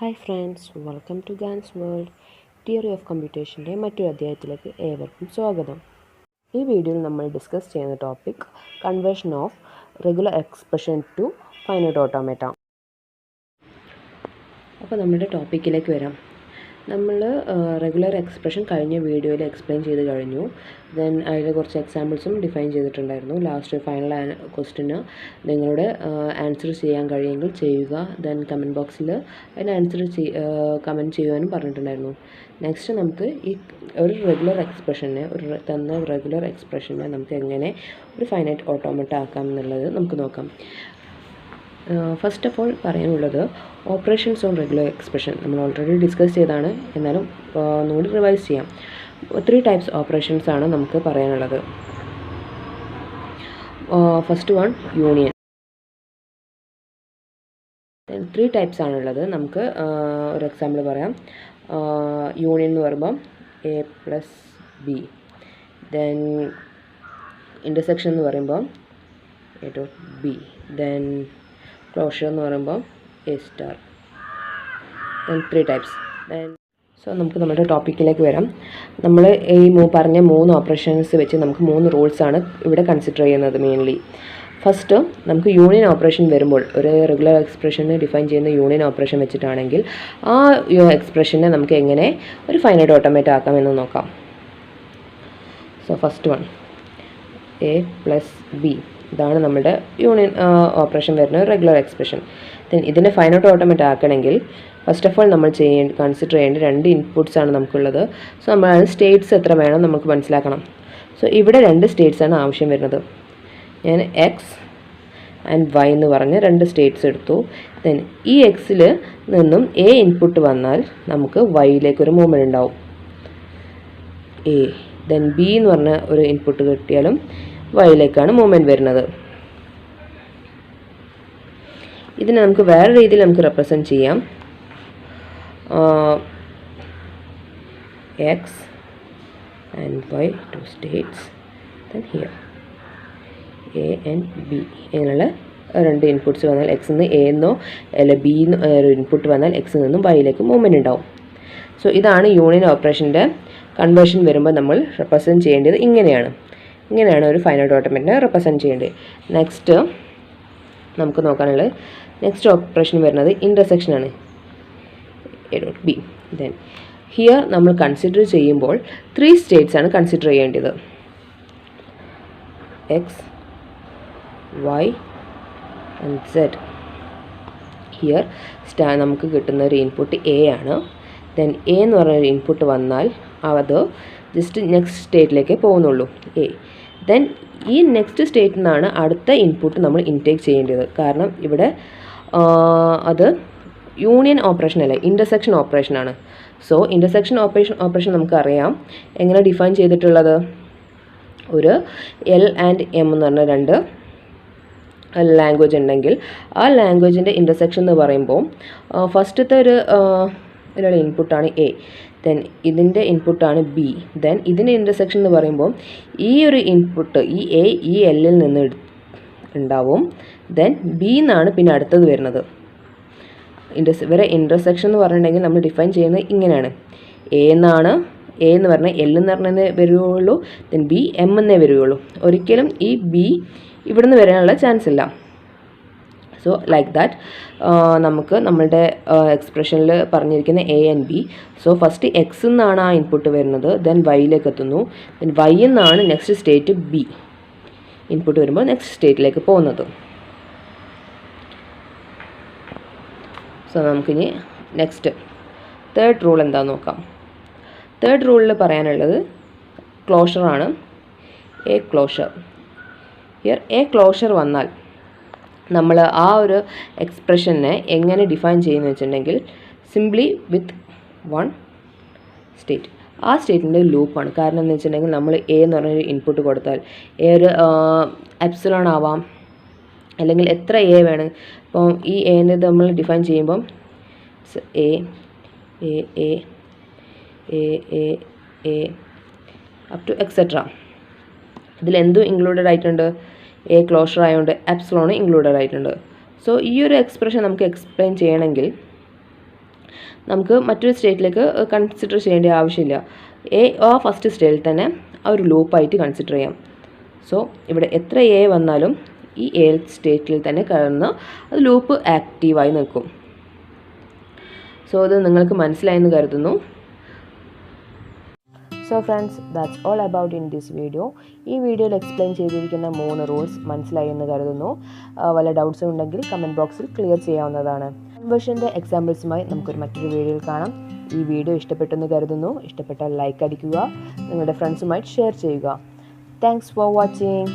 Hi friends, welcome to Gans World. Theory of കമ്പ്യൂട്ടേഷൻ്റെ മറ്റൊരു അധ്യായത്തിലേക്ക് ഏവർക്കും സ്വാഗതം. ഈ വീഡിയോയിൽ നമ്മൾ ഡിസ്കസ് ചെയ്യുന്ന topic conversion of regular expression to finite automata. അപ്പോൾ നമ്മുടെ ടോപ്പിക്കിലേക്ക് വരാം. നമ്മൾ റെഗുലർ എക്സ്പ്രഷൻ കഴിഞ്ഞ വീഡിയോയിൽ എക്സ്പ്ലെയിൻ ചെയ്ത് കഴിഞ്ഞു. ദെൻ അതിൽ കുറച്ച് എക്സാമ്പിൾസും ഡിഫൈൻ ചെയ്തിട്ടുണ്ടായിരുന്നു. ലാസ്റ്റ് ഫൈനൽ ക്വസ്റ്റിന് നിങ്ങളുടെ ആൻസർ ചെയ്യാൻ കഴിയുമെങ്കിൽ ചെയ്യുക. ദെൻ കമൻറ്റ് ബോക്സിൽ അതിന് ആൻസർ കമൻറ്റ് ചെയ്യുവാനും പറഞ്ഞിട്ടുണ്ടായിരുന്നു. നെക്സ്റ്റ് നമുക്ക് ഈ ഒരു റെഗുലർ എക്സ്പ്രഷനെ തന്ന റെഗുലർ എക്സ്പ്രഷനെ നമുക്ക് എങ്ങനെ ഒരു ഫൈനൈറ്റ് ഓട്ടോമാറ്റ ആക്കാം എന്നുള്ളത് നമുക്ക് നോക്കാം. ഫസ്റ്റ് ഓഫ് ഓൾ പറയാനുള്ളത് ഓപ്പറേഷൻസ് ഓൺ റെഗുലർ എക്സ്പ്രഷൻ നമ്മൾ ഓൾറെഡി ഡിസ്കസ് ചെയ്താണ്, എന്നാലും ഒന്നുകൂടി റിവൈസ് ചെയ്യാം. 3 ടൈപ്സ് ഓപ്പറേഷൻസ് ആണ് നമുക്ക് പറയാനുള്ളത്. First one union. 3 ടൈപ്സ് ആണുള്ളത്. നമുക്ക് ഒരു എക്സാമ്പിൾ പറയാം. യൂണിയൻ എന്ന് പറയുമ്പം A plus B. Then intersection എന്ന് പറയുമ്പോൾ A dot b. Then closure എന്ന് പറയുമ്പോൾ A star. Then 3 types. Then നമുക്ക് നമ്മുടെ ടോപ്പിക്കിലേക്ക് വരാം. നമ്മൾ ഈ പറഞ്ഞ 3 ഓപ്പറേഷൻസ് വെച്ച് നമുക്ക് 3 റൂൾസാണ് ഇവിടെ കൺസിഡർ ചെയ്യുന്നത് മെയിൻലി. ഫസ്റ്റ് നമുക്ക് യൂണിയൻ ഓപ്പറേഷൻ വരുമ്പോൾ ഒരു റെഗുലർ എക്സ്പ്രഷനെ ഡിഫൈൻ ചെയ്യുന്ന യൂണിയൻ ഓപ്പറേഷൻ വെച്ചിട്ടാണെങ്കിൽ ആ എക്സ്പ്രഷനെ നമുക്ക് എങ്ങനെ ഒരു ഫൈനൈറ്റ് ഓട്ടോമാറ്റ ആക്കാമെന്ന് നോക്കാം. So first one a plus b. ഇതാണ് നമ്മുടെ യൂണിയൻ ഓപ്പറേഷൻ വരുന്ന റെഗുലർ എക്സ്പ്രഷൻ. ദെൻ ഇതിനെ ഫൈനൈറ്റ് ഓട്ടോമാറ്റ ആക്കണമെങ്കിൽ ഫസ്റ്റ് ഓഫ് ഓൾ നമ്മൾ കൺസിഡർ ചെയ്യേണ്ട 2 ഇൻപുട്സ് ആണ് നമുക്കുള്ളത്. സോ നമ്മൾ സ്റ്റേറ്റ്സ് എത്ര വേണം നമുക്ക് മനസ്സിലാക്കണം. സോ ഇവിടെ 2 സ്റ്റേറ്റ്സ് ആണ് ആവശ്യം വരുന്നത്. ഞാൻ എക്സ് ആൻഡ് വൈ എന്ന് പറഞ്ഞ് 2 സ്റ്റേറ്റ്സ് എടുത്തു. ദെൻ ഈ എക്സിൽ നിന്നും എ ഇൻപുട്ട് വന്നാൽ നമുക്ക് വൈയിലേക്കൊരു മൂവ്മെൻറ്റ് ഉണ്ടാവും എ. ദെൻ ബി എന്ന് പറഞ്ഞ ഒരു ഇൻപുട്ട് കിട്ടിയാലും വൈയിലേക്കാണ് മൂവ്മെൻറ്റ് വരുന്നത്. ഇതിനെ നമുക്ക് വേറെ രീതിയിൽ നമുക്ക് റെപ്രസെൻറ്റ് ചെയ്യാം. X and Y 2 states. Then here A and B എന്നുള്ള 2 ഇൻപുട്ട്സ് വന്നാൽ എക്സിൽ നിന്ന് എ എന്നോ അല്ല ബി ഒരു ഇൻപുട്ട് വന്നാൽ എക്സിൽ നിന്നും വൈയിലേക്ക് മൂവ്മെൻറ്റ് ഉണ്ടാവും. സോ ഇതാണ് യൂണിയൻ ഓപ്പറേഷൻ്റെ കൺവേർഷൻ വരുമ്പോൾ നമ്മൾ റെപ്രസെൻറ്റ് ചെയ്യേണ്ടത്. ഇങ്ങനെയാണ് ഒരു ഫൈനൈറ്റ് ഓട്ടോമാറ്റനെ റെപ്രസെൻറ്റ് ചെയ്യേണ്ടത്. നെക്സ്റ്റ് നമുക്ക് നോക്കാനുള്ളത് നെക്സ്റ്റ് ഓപ്പറേഷൻ വരുന്നത് ഇൻ്റർസെക്ഷനാണ്, a dot b. Then here നമ്മൾ കൺസിഡർ ചെയ്യുമ്പോൾ 3 സ്റ്റേറ്റ്സ് ആണ് കൺസിഡർ ചെയ്യേണ്ടത്. X, y and z. Here നമുക്ക് കിട്ടുന്ന ഒരു ഇൻപുട്ട് എ ആണ്. ദെൻ എ എന്ന് പറഞ്ഞൊരു ഇൻപുട്ട് വന്നാൽ അത് ജസ്റ്റ് നെക്സ്റ്റ് സ്റ്റേറ്റിലേക്ക് പോകുന്നുള്ളൂ എ. ദെൻ ഈ നെക്സ്റ്റ് സ്റ്റേറ്റിൽ നിന്നാണ് അടുത്ത ഇൻപുട്ട് നമ്മൾ ഇൻടേക്ക് ചെയ്യേണ്ടത്. കാരണം ഇവിടെ അത് യൂണിയൻ ഓപ്പറേഷൻ അല്ല, ഇൻ്റർസെക്ഷൻ ഓപ്പറേഷനാണ്. സോ ഇൻ്റർസെക്ഷൻ ഓപ്പറേഷൻ നമുക്കറിയാം എങ്ങനെ ഡിഫൈൻ ചെയ്തിട്ടുള്ളത്. ഒരു എൽ ആൻഡ് എം എന്ന് പറഞ്ഞ 2 ലാംഗ്വേജ് ഉണ്ടെങ്കിൽ ആ ലാംഗ്വേജിൻ്റെ ഇൻ്റർസെക്ഷൻ എന്ന് പറയുമ്പോൾ ഫസ്റ്റത്തെ ഒരു ഇൻപുട്ടാണ് എ. ദെൻ ഇതിൻ്റെ ഇൻപുട്ടാണ് ബി. ദെൻ ഇതിൻ്റെ ഇൻ്റർസെക്ഷൻ എന്ന് പറയുമ്പോൾ ഈ ഒരു ഇൻപുട്ട് ഈ എ ഈ എല്ലിൽ നിന്ന് ഉണ്ടാവും. ദെൻ ബി എന്നാണ് പിന്നെ അടുത്തത് വരുന്നത്. ഇവരെ ഇൻ്റർസെക്ഷൻ എന്ന് പറഞ്ഞിട്ടുണ്ടെങ്കിൽ നമ്മൾ ഡിഫൈൻ ചെയ്യുന്നത് ഇങ്ങനെയാണ്. എ എന്ന് പറഞ്ഞാൽ എൽ എന്ന് പറഞ്ഞതേ വരികയുള്ളൂ. ദെൻ ബി എം എന്നേ വരികയുള്ളൂ. ഒരിക്കലും ഈ ബി ഇവിടെ നിന്ന് വരാനുള്ള ചാൻസ് ഇല്ല. സോ ലൈക്ക് ദാറ്റ് നമുക്ക് നമ്മളുടെ എക്സ്പ്രഷനിൽ പറഞ്ഞിരിക്കുന്ന A and B. So first X എന്നാണ് ആ ഇൻപുട്ട് വരുന്നത്. ദെൻ വൈയിലേക്ക് എത്തുന്നു. ദെൻ വൈ എന്നാണ് നെക്സ്റ്റ് സ്റ്റേറ്റ് ബി ഇൻപുട്ട് വരുമ്പോൾ നെക്സ്റ്റ് സ്റ്റേറ്റിലേക്ക് പോകുന്നത്. സോ നമുക്കിനി നെക്സ്റ്റ് തേർഡ് റൂൾ എന്താണെന്ന് നോക്കാം. തേർഡ് റൂളിൽ പറയാനുള്ളത് ക്ലോഷറാണ്. A closure. Here a closure വന്നാൽ നമ്മൾ ആ ഒരു എക്സ്പ്രഷനെ എങ്ങനെ ഡിഫൈൻ ചെയ്യുന്നു വെച്ചിട്ടുണ്ടെങ്കിൽ സിംപ്ലി വിത്ത് 1 സ്റ്റേറ്റ്. ആ സ്റ്റേറ്റിൻ്റെ ലൂപ്പാണ്. കാരണം എന്ന് വെച്ചിട്ടുണ്ടെങ്കിൽ നമ്മൾ എ എന്ന് പറഞ്ഞൊരു ഇൻപുട്ട് കൊടുത്താൽ എ ഒരു എപ്സിലോൺ ആവാം, അല്ലെങ്കിൽ എത്ര എ വേണം. ഇപ്പോൾ ഈ എന്നെ നമ്മൾ ഡിഫൈൻ ചെയ്യുമ്പം a a a a a a up to etcetera. ഇതിലെന്തും ഇൻക്ലൂഡഡ് ആയിട്ടുണ്ട്. എ ക്ലോഷർ ആയതുകൊണ്ട് എപ്സിലോൺ ഇൻക്ലൂഡഡ് ആയിട്ടുണ്ട്. സോ ഈ ഒരു എക്സ്പ്രഷൻ നമുക്ക് എക്സ്പ്ലെയിൻ ചെയ്യണമെങ്കിൽ നമുക്ക് മറ്റൊരു സ്റ്റേറ്റിലേക്ക് കൺസിഡർ ചെയ്യേണ്ട ആവശ്യമില്ല. ആ ഫസ്റ്റ് സ്റ്റേറ്റിൽ തന്നെ ആ ഒരു ലൂപ്പായിട്ട് കൺസിഡർ ചെയ്യാം. സോ ഇവിടെ എത്ര എ വന്നാലും ഈ എ സ്റ്റേറ്റിൽ തന്നെ കിടന്ന് അത് ലൂപ്പ് ആക്റ്റീവായി നിൽക്കും. സോ അത് നിങ്ങൾക്ക് മനസ്സിലായെന്ന് കരുതുന്നു. So friends, that's all about in this video. ഈ വീഡിയോയിൽ എക്സ്പ്ലെയിൻ ചെയ്തിരിക്കുന്ന 3 റൂൾസ് മനസ്സിലായി എന്ന് കരുതുന്നു. വല്ല ഡൗട്ട്സും ഉണ്ടെങ്കിൽ കമൻറ്റ് ബോക്സിൽ ക്ലിയർ ചെയ്യാവുന്നതാണ്. കൺവേർഷൻ്റെ എക്സാമ്പിൾസുമായി നമുക്കൊരു മറ്റൊരു വീഡിയോയിൽ കാണാം. ഈ വീഡിയോ ഇഷ്ടപ്പെട്ടെന്ന് കരുതുന്നു. ഇഷ്ടപ്പെട്ടാൽ ലൈക്ക് അടിക്കുക, നിങ്ങളുടെ ഫ്രണ്ട്സുമായിട്ട് ഷെയർ ചെയ്യുക. Thanks for watching.